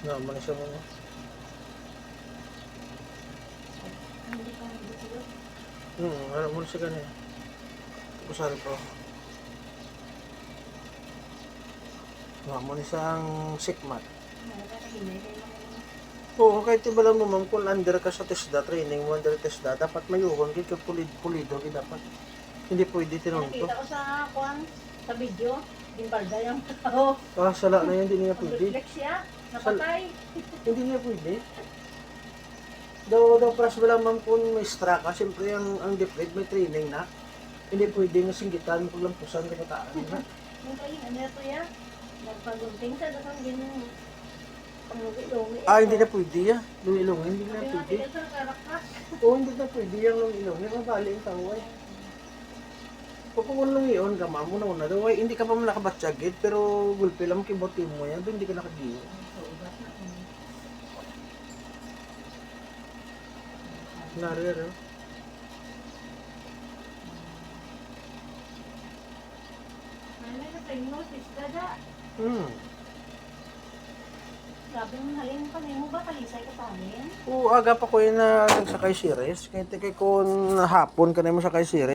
Naman siya mo. Alam mo siya ganyan. Kusari po. Naman isang sikmat. Oo, kahit iba lang mo ma'am, kung under ka sa TESDA, training mo under TESDA, dapat mayuhon, ka pulido, dapat. Hindi pwede tinunto. Nakita ko sa video, gimbalda yung tao. Sala na yan, hindi niya pwede. Reflex siya, napatay. Hindi niya pwede. Daw pras wala ma'am kung may stra ka, siyempre ang deflate may training na. Hindi pwede nga singgitan, paglampusan, kapataan na. Yung kayo, ano to yan? Nagpagunting sa dasang ginong pangugi-lungi. Hindi na pwede ya. Lungi-lungi, hindi na pwede. Oo, hindi na pwede yung lungi-lungi. Mabali ang tao ay. Kung lungi-on ka ma'am, una-una daw ay hindi ka pa nakabatsagit, pero gulpi lang kibotin mo yan, doon hindi ka nakagiyo. Narero. Ano na tayo notice ka da? Sabi mo halin pa mo ba kalisay ka sa amin? Oo, aga pa ko yun na nagsakay series. Kahit kung hapon ka na mo sakay series.